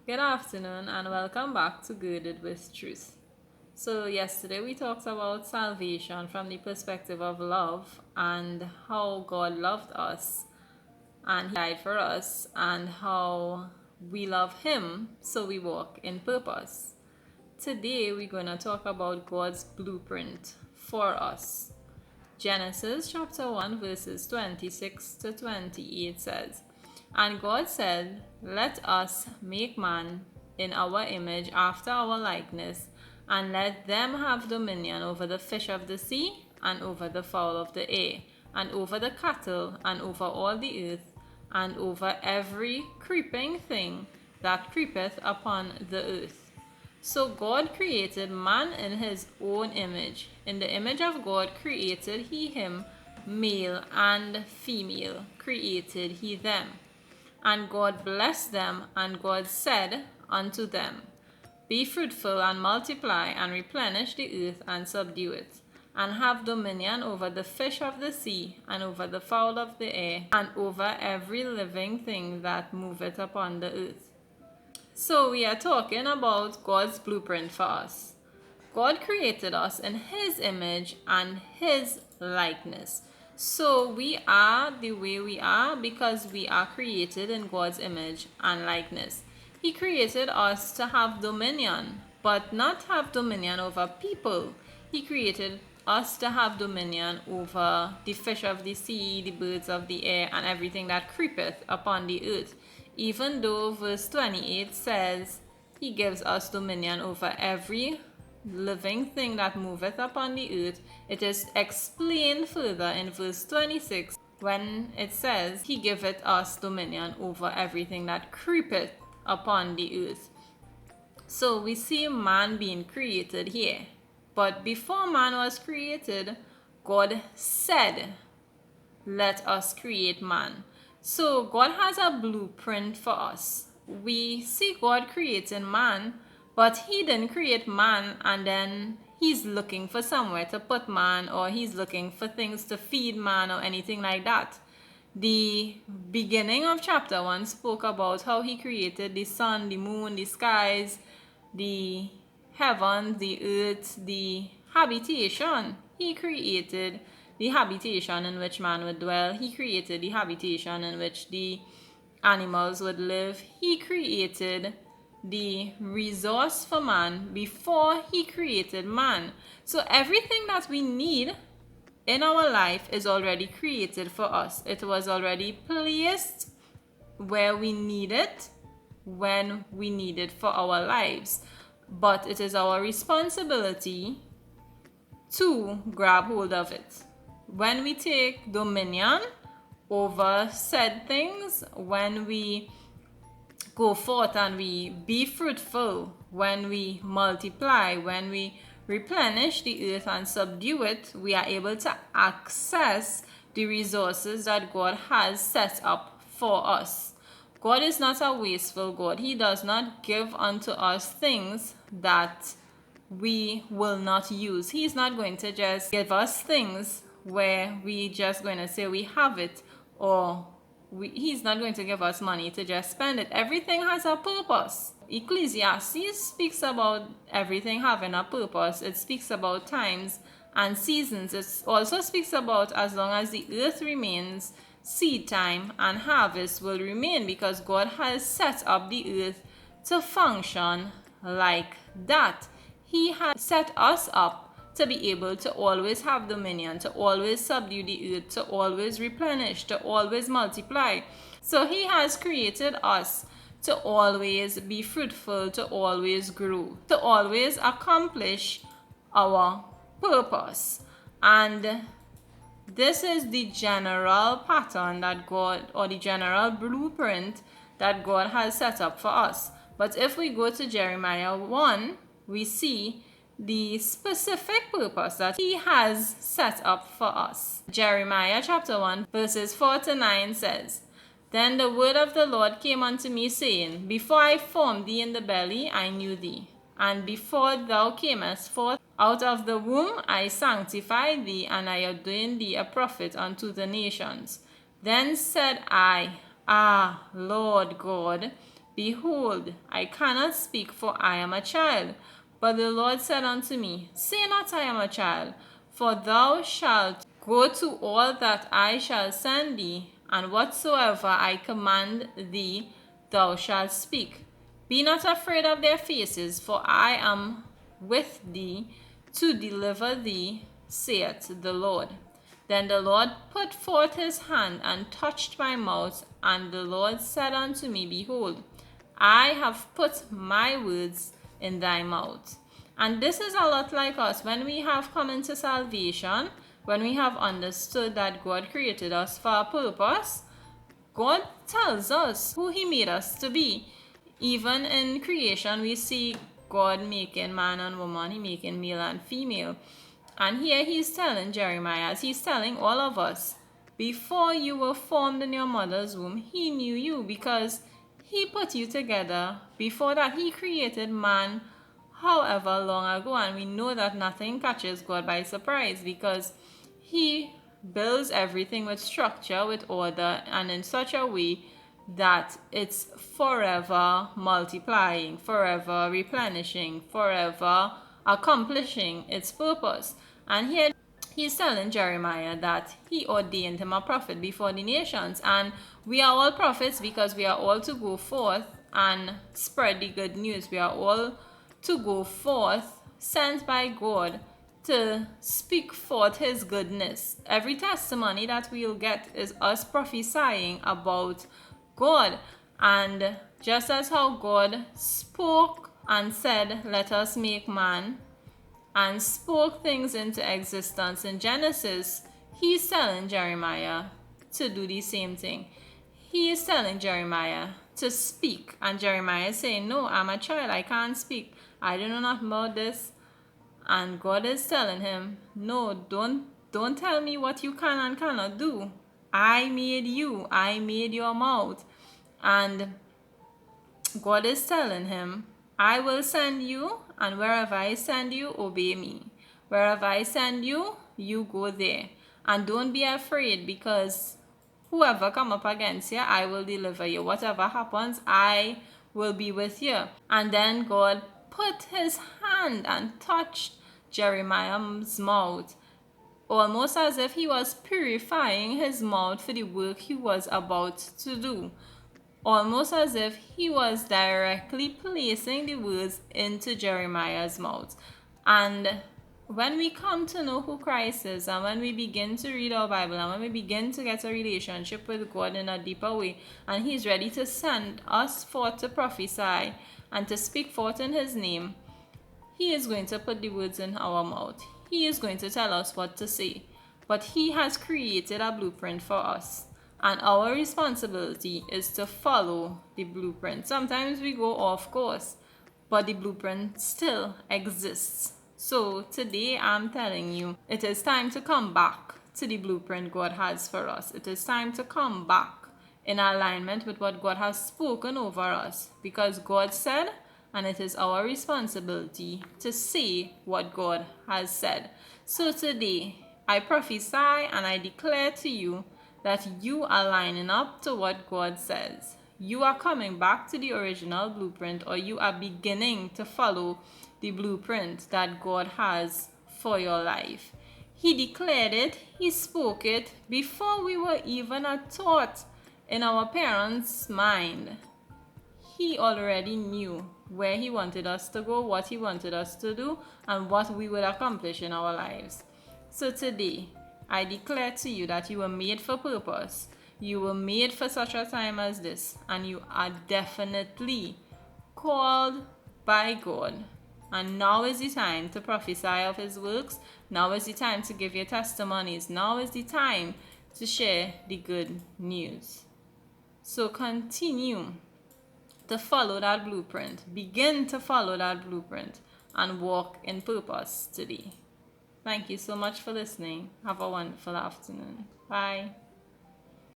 Good afternoon and welcome back to Girded with Truth. So, yesterday we talked about salvation from the perspective of love and how God loved us and He died for us and how we love Him so we walk in purpose. Today we're going to talk about God's blueprint for us. Genesis chapter 1 verses 26 to 28 says, "And God said, Let us make man in our image after our likeness, and let them have dominion over the fish of the sea, and over the fowl of the air, and over the cattle, and over all the earth, and over every creeping thing that creepeth upon the earth." So God created man in his own image. In the image of God created he him, male and female created he them. And God blessed them, and God said unto them, Be fruitful and multiply, and replenish the earth and subdue it, and have dominion over the fish of the sea, and over the fowl of the air, and over every living thing that moveth upon the earth. So we are talking about God's blueprint for us. God created us in His image and His likeness. So we are the way we are because we are created in God's image and likeness. He created us to have dominion, but not have dominion over people. He created us to have dominion over the fish of the sea, the birds of the air, and everything that creepeth upon the earth. Even though verse 28 says He gives us dominion over every living thing that moveth upon the earth, it is explained further in verse 26 when it says He giveth us dominion over everything that creepeth upon the earth. So we see man being created here. But before man was created, God said, Let us create man. So God has a blueprint for us. We see God creating man, but He didn't create man and then He's looking for somewhere to put man, or He's looking for things to feed man or anything like that. The beginning of chapter 1 spoke about how He created the sun, the moon, the skies, the heavens, the earth, the habitation. He created the habitation in which man would dwell. He created the habitation in which the animals would live. He created the resource for man before He created man. So everything that we need in our life is already created for us. It was already placed where we need it, when we need it for our lives. But it is our responsibility to grab hold of it. When we take dominion over said things, when we go forth and we be fruitful, when we multiply, when we replenish the earth and subdue it, we are able to access the resources that God has set up for us. God is not a wasteful God. He does not give unto us things that we will not use. He's not going to just give us things where we just going to say we have it, or He's not going to give us money to just spend it. Everything has a purpose. Ecclesiastes speaks about everything having a purpose. It speaks about times and seasons. It also speaks about as long as the earth remains, seed time and harvest will remain, because God has set up the earth to function like that. He has set us up to be able to always have dominion, to always subdue the earth, to always replenish, to always multiply. So He has created us to always be fruitful, to always grow, to always accomplish our purpose. And this is the general pattern that God, or the general blueprint that God has set up for us. But if we go to Jeremiah 1, we see the specific purpose that He has set up for us. Jeremiah chapter 1 verses 4 to 9 says, Then the word of the Lord came unto me, saying, Before I formed thee in the belly, I knew thee. And before thou camest forth out of the womb, I sanctified thee, and I ordained thee a prophet unto the nations. Then said I, Ah, Lord God, Behold, I cannot speak, for I am a child. But the Lord said unto me, Say not, I am a child, for thou shalt go to all that I shall send thee, and whatsoever I command thee, thou shalt speak. Be not afraid of their faces, for I am with thee to deliver thee, saith the Lord. Then the Lord put forth his hand and touched my mouth, and the Lord said unto me, Behold, I have put my words in thy mouth. And this is a lot like us. When we have come into salvation, when we have understood that God created us for a purpose, God tells us who he made us to be. Even in creation, we see God making man and woman, he making male and female. And here he's telling Jeremiah, as he's telling all of us, before you were formed in your mother's womb, he knew you because he put you together. Before that, he created man however long ago. And we know that nothing catches God by surprise because he builds everything with structure, with order, and in such a way that it's forever multiplying, forever replenishing, forever accomplishing its purpose. And here he's telling Jeremiah that he ordained him a prophet before the nations. And we are all prophets because we are all to go forth and spread the good news. We are all to go forth, sent by God to speak forth his goodness. Every testimony that we'll get is us prophesying about God. And just as how God spoke and said, let us make man, and spoke things into existence in Genesis, he's telling Jeremiah to do the same thing. He is telling Jeremiah to speak, and Jeremiah is saying, no, I'm a child, I can't speak, I don't know nothing about this. And God is telling him, no, don't tell me what you can and cannot do. I made you, I made your mouth. And God is telling him, I will send you, and wherever I send you, obey me. Wherever I send you, you go there. And don't be afraid, because whoever come up against you, I will deliver you. Whatever happens, I will be with you. And then God put his hand and touched Jeremiah's mouth, almost as if he was purifying his mouth for the work he was about to do. Almost as if he was directly placing the words into Jeremiah's mouth. And when we come to know who Christ is, and when we begin to read our Bible, and when we begin to get a relationship with God in a deeper way, and he's ready to send us forth to prophesy and to speak forth in his name, he is going to put the words in our mouth. He is going to tell us what to say. But he has created a blueprint for us. And our responsibility is to follow the blueprint. Sometimes we go off course, but the blueprint still exists. So today I'm telling you, it is time to come back to the blueprint God has for us. It is time to come back in alignment with what God has spoken over us. Because God said, and it is our responsibility to say what God has said. So today, I prophesy and I declare to you that you are lining up to what God says. You are coming back to the original blueprint, or you are beginning to follow the blueprint that God has for your life. He declared it, he spoke it before we were even a thought in our parents' mind. He already knew where he wanted us to go, what he wanted us to do, and what we would accomplish in our lives. So today, I declare to you that you were made for purpose. You were made for such a time as this, and you are definitely called by God. And now is the time to prophesy of his works. Now is the time to give your testimonies. Now is the time to share the good news. So continue to follow that blueprint. Begin to follow that blueprint and walk in purpose today. Thank you so much for listening. Have a wonderful afternoon. Bye.